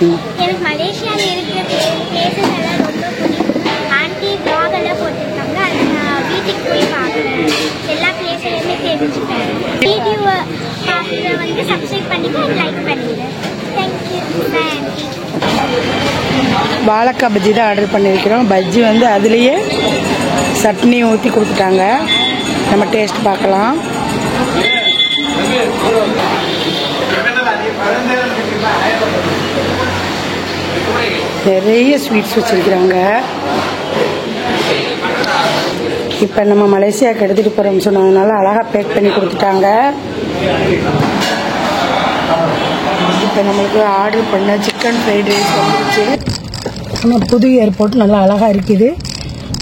எனக்கு மலேசியாவில் இருக்கிற பிளேசஸ் எல்லாம் ரொம்ப பிடிக்கும். ஆண்டி vlog எல்லாம் போட்டிருக்காங்க, அதை நான் வீட்டுக்கு போய் பார்க்குறேன். எல்லா பிளேஸ்லையுமே தெரிஞ்சுப்பேன். வீடியோவை பார்க்குற சப்ஸ்கிரைப் பண்ணிட்டு லைக் பண்ணிடுங்க. Thank you aunty. வாழைக்காய் பஜ்ஜி தான் ஆர்டர் பண்ணியிருக்கிறோம். பஜ்ஜி அதுலேயே சட்னி ஊற்றி கொடுத்துட்டாங்க. நம்ம டேஸ்ட் பார்க்கலாம். நிறைய ஸ்வீட்ஸ் வச்சிருக்கிறாங்க. இப்போ நம்ம மலேசியாவுக்கு எடுத்துகிட்டு போகிறோம்னு சொன்னதுனால அழகாக பேக் பண்ணி கொடுத்துட்டாங்க. இப்போ நம்மளுக்கு ஆர்டர் பண்ண சிக்கன் ஃப்ரைட் ரைஸ் வந்துருச்சு. நம்ம புது ஏர்போர்ட் நல்லா அழகாக இருக்குது,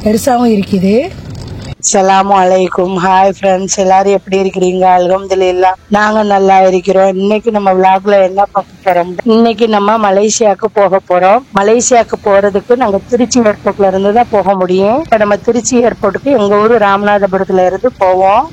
பெருசாகவும் இருக்குது. அஸ்ஸலாமு அலைக்கும். ஹாய் ஃப்ரெண்ட்ஸ், எல்லாரும் எப்படி இருக்கிறீங்க? அல்ஹம்துலில்லாஹ் நாங்க நல்லா இருக்கிறோம். இன்னைக்கு நம்ம விளாக்ல என்ன பார்க்க போறோம்? இன்னைக்கு நம்ம மலேசியாவுக்கு போக போறோம். மலேசியாவுக்கு போறதுக்கு நாங்க திருச்சி ஏர்போர்ட்ல இருந்து தான் போக முடியும். இப்ப நம்ம திருச்சி ஏர்போர்ட்டுக்கு எங்க ஊரு ராமநாதபுரத்துல இருந்து போவோம்.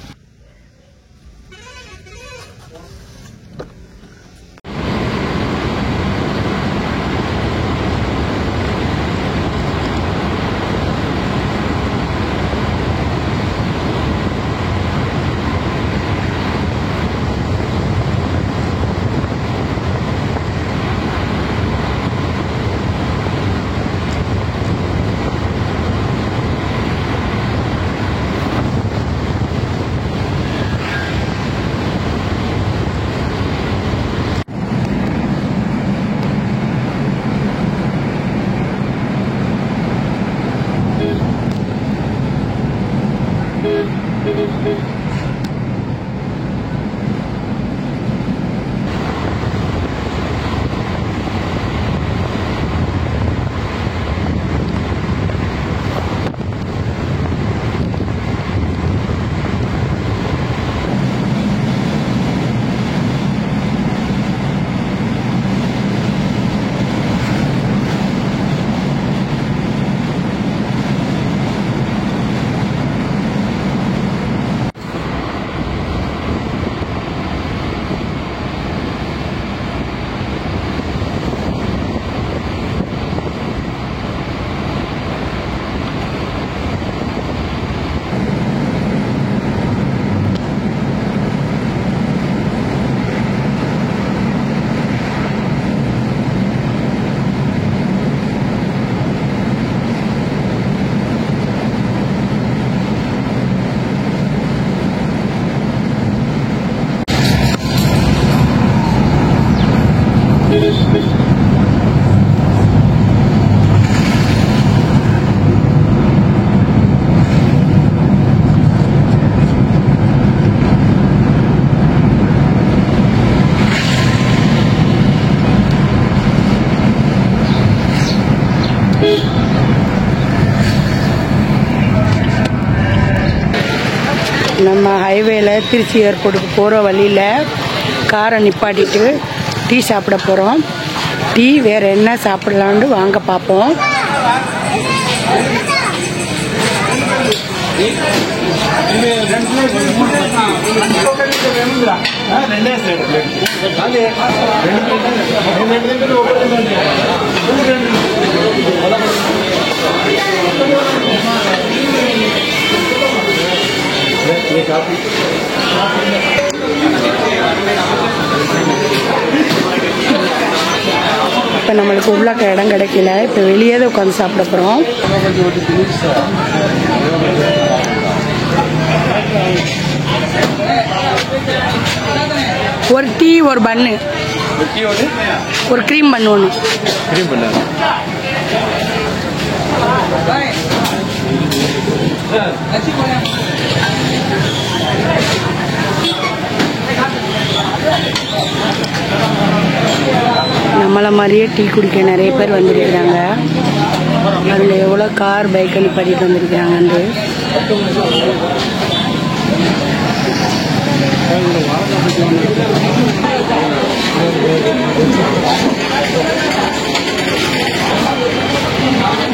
நம்ம ஹைவேல திருச்சி ஏர்போர்ட்டுக்கு போகிற வழியில் காரை நிப்பாட்டிட்டு டீ சாப்பிட போகிறோம். டீ வேறு என்ன சாப்பிடலான்னு வாங்க பார்ப்போம். இப்போ நம்மளுக்கு உள்ளாக்க இடம் கிடைக்கல. இப்போ வெளியே தான் உட்காந்து சாப்பிட போகிறோம். ஒரு டீ, ஒரு பன்னு, ஒரு க்ரீம் பன்னு ஒன்று. நம்மளை மாதிரியே டீ குடிக்க நிறைய பேர் வந்துருக்கிறாங்க. அதில் எவ்வளோ கார் பைக் நிப்பாட்டிட்டு வந்துருக்கிறாங்கன்னு.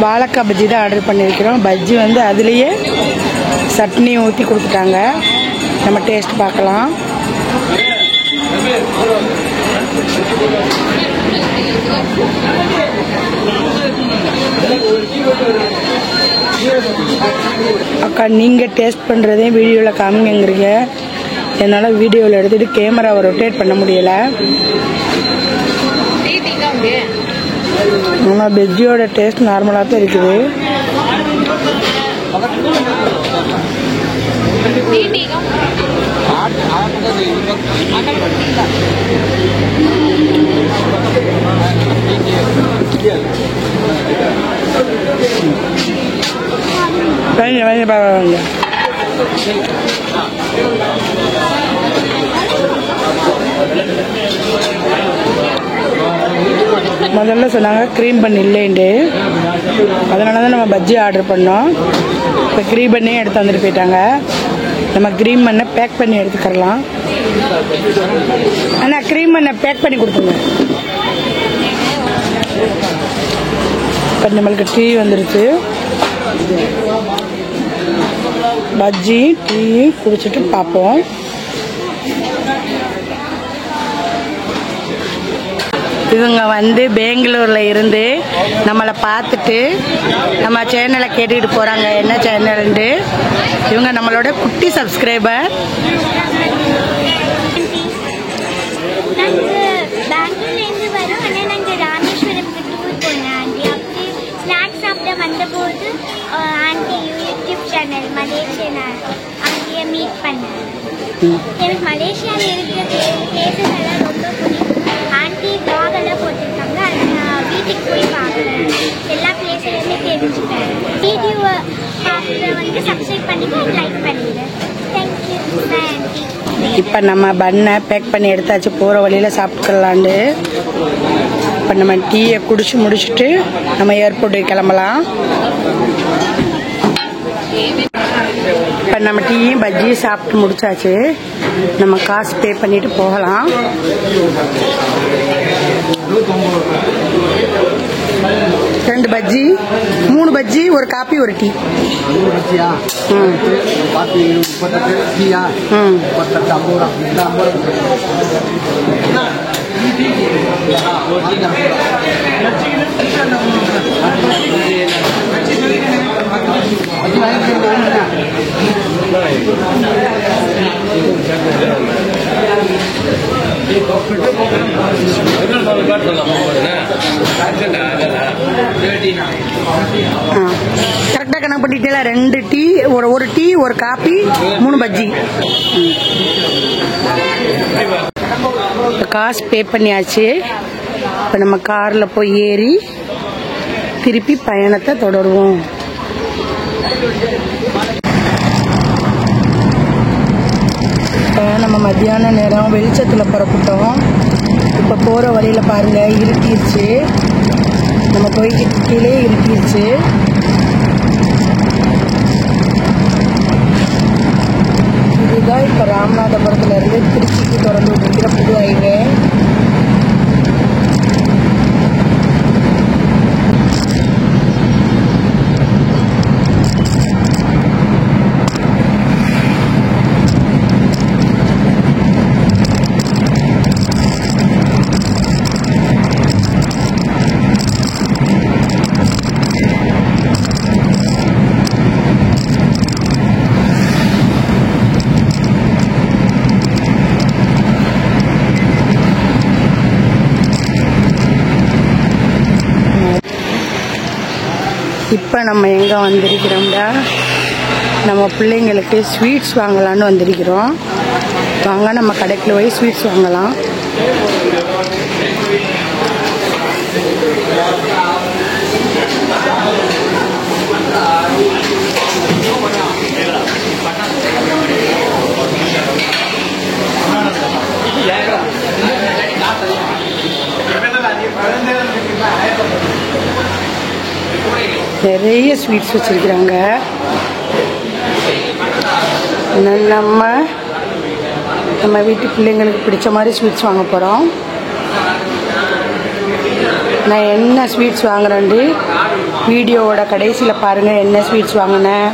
வாழைக்காய் பஜ்ஜி தான் ஆர்டர் பண்ணியிருக்கிறோம். பஜ்ஜி அதுலேயே சட்னி ஊற்றி கொடுத்துட்டாங்க. நம்ம டேஸ்ட் பார்க்கலாம். அக்கா நீங்கள் டேஸ்ட் பண்ணுறதே வீடியோவில் காமிங்கிறீங்க, என்னால் வீடியோவில் எடுத்துகிட்டு கேமராவை ரொட்டேட் பண்ண முடியலை. ஆனால் வெஜ்ஜியோட டேஸ்ட் நார்மலாக தான் இருக்குது. வாங்க வாங்க. முதல்ல சொன்னாங்க க்ரீம் பன் இல்லைன்ட்டு, அதனால தான் நம்ம பஜ்ஜி ஆர்டர் பண்ணோம். இப்போ க்ரீம் பண்ணே எடுத்து வந்துட்டு போயிட்டாங்க. நம்ம க்ரீம் பண்ணை பேக் பண்ணி எடுத்துக்கலாம். ஆனால் க்ரீம் பண்ணை பேக் பண்ணி கொடுத்துங்க. இப்போ நம்மளுக்கு டீ வந்துருச்சு. பஜ்ஜி டீ குடிச்சிட்டு பார்ப்போம். இவங்க வந்து பெங்களூரில் இருந்து நம்மளை பார்த்துட்டு நம்ம சேனலை கேட்டுக்கிட்டு போகிறாங்க. என்ன சேனல்ண்டு? இவங்க நம்மளோட குட்டி சப்ஸ்கிரைபர். பெங்களூர்லேருந்து வரோம். ஆனால் நாங்கள் ராமேஸ்வரம்க்கு டூர் போனோம் ஆண்டி. அப்படி ஸ்நாக்ஸ் சாப்பிட வந்தபோது ஆண்டி யூடியூப் சேனல் மலேசியா அங்கேயே மீட் பண்ணேன். எனக்கு மலேசியாவில் இருக்கிற பிளேசஸ் எல்லாம் ரொம்ப பிடிக்கும். ஆண்டி vlog எல்லாம் போட்டிருக்காங்க, அதை நான் வீட்டுக்கு போய் பார்க்குறேன். எல்லா பிளேஸ்லையுமே தெரிஞ்சுக்கிறேன். வீடியோவை பார்க்குற வந்து சப்ஸ்கிரைப் பண்ணிவிட்டு லைக் பண்ணிடுறேன். Thank you aunty. இப்போ நம்ம பண்ணை பேக் பண்ணி எடுத்தாச்சு, போகிற வழியில் சாப்பிட்டுக்கலாண்டு. இப்போ நம்ம டீயை குடிச்சு முடிச்சுட்டு நம்ம ஏர்போர்ட்டுக்கு கிளம்பலாம். இப்போ நம்ம டீயும் பஜ்ஜியும் சாப்பிட்டு முடிச்சாச்சு. நம்ம காசு பே பண்ணிட்டு போகலாம். ரெண்டு பஜ்ஜி, 3 பஜ்ஜி, ஒரு காப்பி, ஒரு டீ. கரெக்டா கணக்கு பண்ணிட்டேல. 2 டீ, ஒரு டீ, ஒரு காப்பி, 3 பஜ்ஜி. காசு பே பண்ணியாச்சு. இப்போ நம்ம காரில் போய் ஏறி திருப்பி பயணத்தை தொடருவோம். இப்போ நம்ம மத்தியான நேரம் வெளிச்சத்தில் புறப்பட்டோம். இப்போ போகிற வழியில் பாருங்கள், இருட்டிருச்சு. நம்ம போய்கிட்டு கீழே இருட்டிருச்சு. இதுதான் இப்போ ராமநாதபுரத்துலேருந்து திருச்சிக்கு திறந்து விட்டுருக்கிற புது ஹைவே. இப்போ நம்ம எங்கே வந்திருக்கிறோம்டா, நம்ம பிள்ளைங்களுக்கு ஸ்வீட்ஸ் வாங்கலான்னு வந்திருக்கிறோம். வாங்க நம்ம கடைக்குள்ள போய் ஸ்வீட்ஸ் வாங்கலாம். நிறைய ஸ்வீட்ஸ் வச்சிருக்கிறாங்க. நம்ம வீட்டு பிள்ளைங்களுக்கு பிடிச்ச மாதிரி ஸ்வீட்ஸ் வாங்க போகிறோம். நான் என்ன ஸ்வீட்ஸ் வாங்குறேன்ட்டு வீடியோவோட கடைசியில் பாருங்கள். என்ன ஸ்வீட்ஸ் வாங்கினேன்,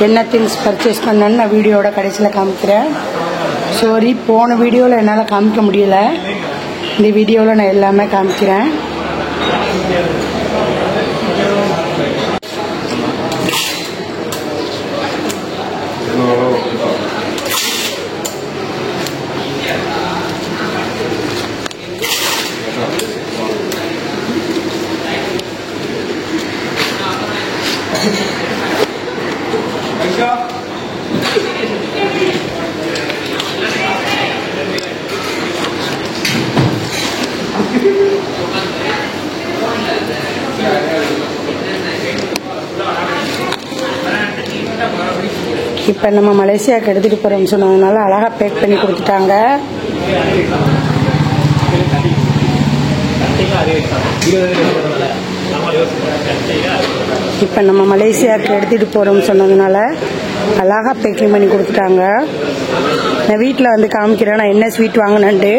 என்ன திங்ஸ் பர்ச்சேஸ் பண்ணேன்னு நான் வீடியோவோட கடைசியில் காமிக்கிறேன். சாரி, போன வீடியோவில் என்னால் காமிக்க முடியல. இந்த வீடியோவில் நான் எல்லாமே காமிக்கிறேன். இப்போ நம்ம மலேசியாவுக்கு எடுத்துகிட்டு போகிறோம்னு சொன்னதுனால அழகாக பேக் பண்ணி கொடுத்துட்டாங்க. இப்போ நம்ம மலேசியாவுக்கு எடுத்துகிட்டு போகிறோம்னு சொன்னதுனால அழகாக பேக்கிங் பண்ணி கொடுத்துட்டாங்க. நான் வீட்டில் வந்து காமிக்கிறேன் நான் என்ன ஸ்வீட் வாங்கினேன்ட்டு.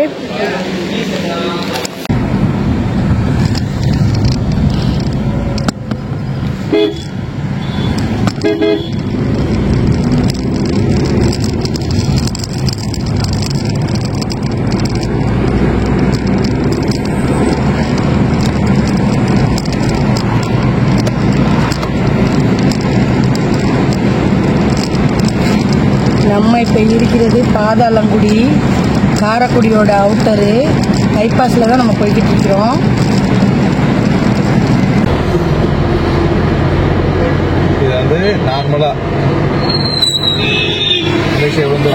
நம்ம இப்போ இருக்கிறது பாதாளங்குடி, காரைக்குடியோட அவுட்டரு பைபாஸில் தான் நம்ம போய்கிட்டு இருக்கிறோம். இது வந்து நார்மலாக மலேசியா வந்து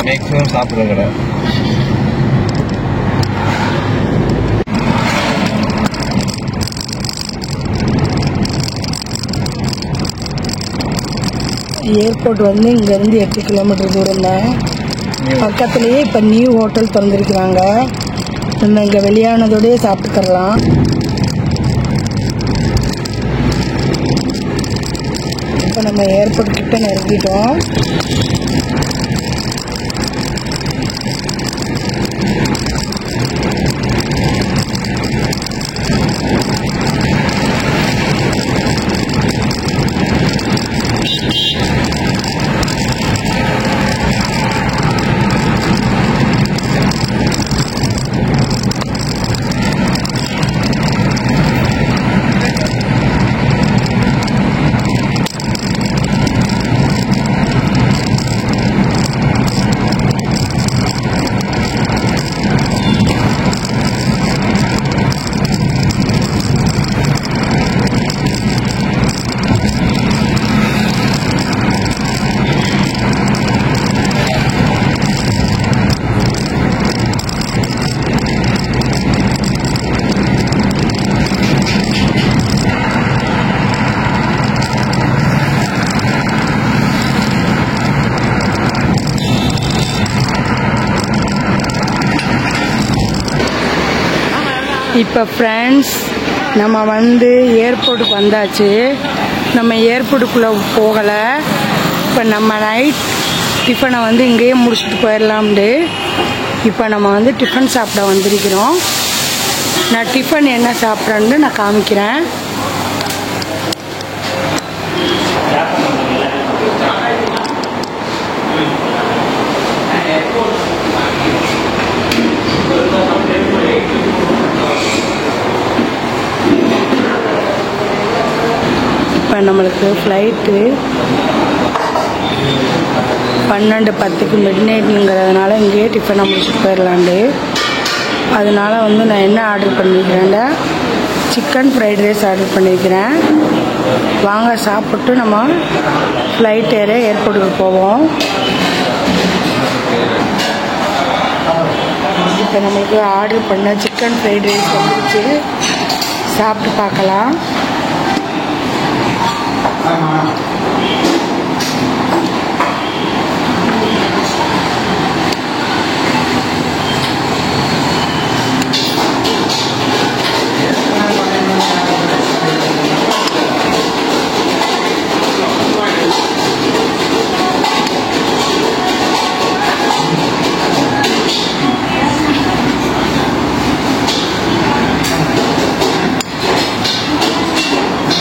மேக்ஸிமம் சாப்பிட்ற கடை. ஏர்போர்ட் வந்து இங்கேருந்து 8 கிலோமீட்டர் தூரம் தான். பக்கத்துலேயே இப்போ நியூ ஹோட்டல் திறந்துருக்குறாங்க. நம்ம இங்கே வெளியானதோடய சாப்பிட்டுக்கலாம். இப்போ நம்ம ஏர்போர்ட் கிட்ட நெருங்கிட்டோம். இப்போ ஃப்ரெண்ட்ஸ் நம்ம வந்து ஏர்போர்ட்டுக்கு வந்தாச்சு. நம்ம ஏர்போர்ட்டுக்குள்ளே போகலை. இப்போ நம்ம நைட் டிஃபனை வந்து இங்கேயே முடிச்சுட்டு போயிடலாம்னு இப்போ நம்ம வந்து டிஃபன் சாப்பிட வந்திருக்கிறோம். நான் டிஃபன் என்ன சாப்பிட்றேன்னு நான் காமிக்கிறேன். இப்போ நம்மளுக்கு ஃப்ளைட்டு 12:10 மிட் நைட்டுங்கிறதுனால இங்கேயே டிஃபனை முடிச்சுட்டு போயிடலாண்டு. அதனால் வந்து நான் என்ன ஆர்டர் பண்ணியிருக்கிறேன்டா சிக்கன் ஃப்ரைட் ரைஸ் ஆர்டர் பண்ணியிருக்கிறேன். வாங்க சாப்பிட்டு நம்ம ஃப்ளைட் ஏற ஏர்போர்ட்டுக்கு போவோம். இப்போ நம்மளுக்கு ஆர்டர் பண்ண சிக்கன் ஃப்ரைட் ரைஸ் வந்துருச்சு. சாப்பிட்டு பார்க்கலாம்.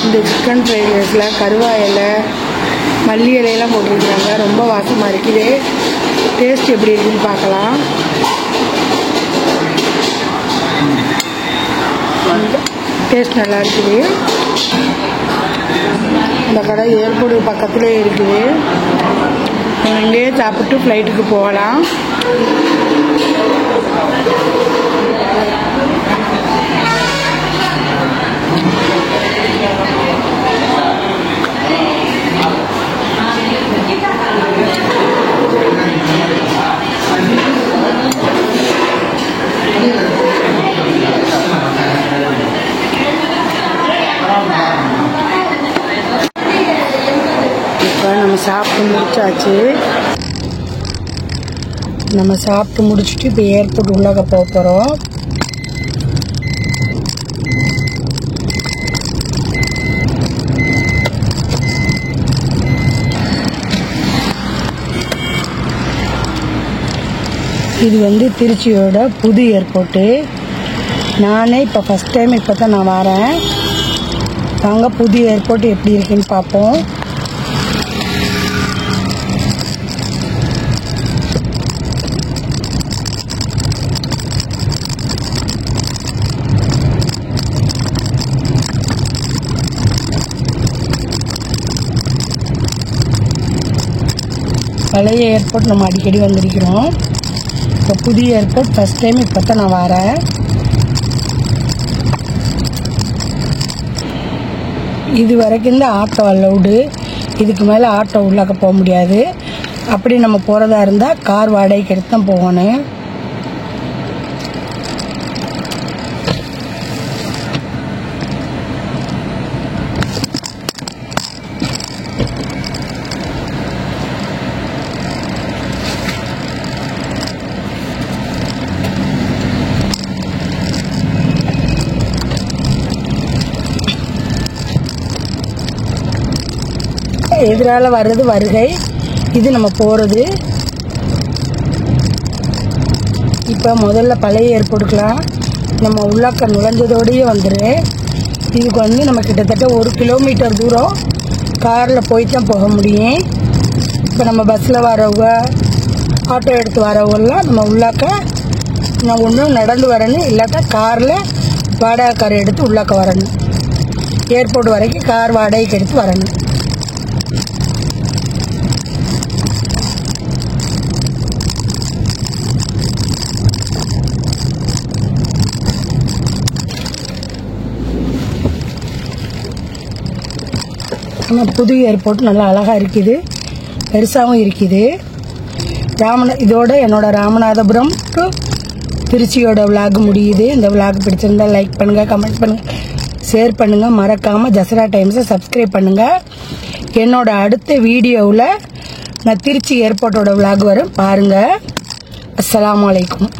இந்த சிக்கன் ஃப்ரைட் ரைஸில் கருவாய் இலை, மல்லி இலையெல்லாம் போட்டிருக்கிறாங்க. ரொம்ப வாசமாக இருக்குது. டேஸ்ட் எப்படி இருக்குன்னு பார்க்கலாம். டேஸ்ட் நல்லா இருக்குது. இந்த கடை ஏர்போர்ட் பக்கத்துலேயே இருக்குது. இங்கேயே சாப்பிட்டு ஃப்ளைட்டுக்கு போகலாம். இப்போ நம்ம சாப்பிட்டு முடிச்சாச்சு. நம்ம சாப்பிட்டு முடிச்சுட்டு இப்போ ஏர்போர்ட் உள்ளாக போக போகிறோம். இது வந்து திருச்சியோட புது ஏர்போர்ட்டு. நானே இப்போ ஃபஸ்ட் டைம் இப்போ தான் நான் வரேன். வாங்க புது ஏர்போர்ட் எப்படி இருக்குன்னு பார்ப்போம். பழைய ஏர்போர்ட் நம்ம அடிக்கடி வந்திருக்கிறோம். இப்போ புதிய ஏர்போர்ட் ஃபஸ்ட் டைம் இப்போ தான் நான் வரேன். இது வரைக்கும் தான் ஆட்டோ அலௌடு. இதுக்கு மேலே ஆட்டோ உள்ளாக்க போக முடியாது. அப்படி நம்ம போகிறதா இருந்தால் கார் வாடகைக்கு எடுத்து தான் போகணும். எதிரால வர்றது வருகை, இது நம்ம போகிறது. இப்போ முதல்ல பழைய ஏர்போர்ட்டுக்கெலாம் நம்ம உள்ளாக்க நுழைஞ்சதோடையே வந்துடும். இதுக்கு வந்து நம்ம கிட்டத்தட்ட 1 கிலோமீட்டர் தூரம் காரில் போய் தான் போக முடியும். இப்போ நம்ம பஸ்ஸில் வரவங்க, ஆட்டோ எடுத்து வரவங்கெல்லாம் நம்ம உள்ளாக்க நான் ஒன்றும் நடந்து வரணும், இல்லாட்டா காரில் வாடகை கார் எடுத்து உள்ளாக்க வரணும். ஏர்போர்ட் வரைக்கும் கார் வாடகைக்கு எடுத்து வரணும். நம்ம புது ஏர்போர்ட் நல்லா அழகாக இருக்குது, பெருசாகவும் இருக்குது. இதோட என்னோட ராமநாதபுரம் டு திருச்சியோட விளாக் முடியுது. இந்த விளாக் பிடிச்சிருந்தா லைக் பண்ணுங்கள், கமெண்ட் பண்ணுங்கள், ஷேர் பண்ணுங்கள். மறக்காமல் ஜசரா டைம்ஸை சப்ஸ்கிரைப் பண்ணுங்கள். என்னோட அடுத்த வீடியோவில் நான் திருச்சி ஏர்போர்ட்டோட விளாக் வரும் பாருங்கள். அஸ்ஸலாமு அலைக்கும்.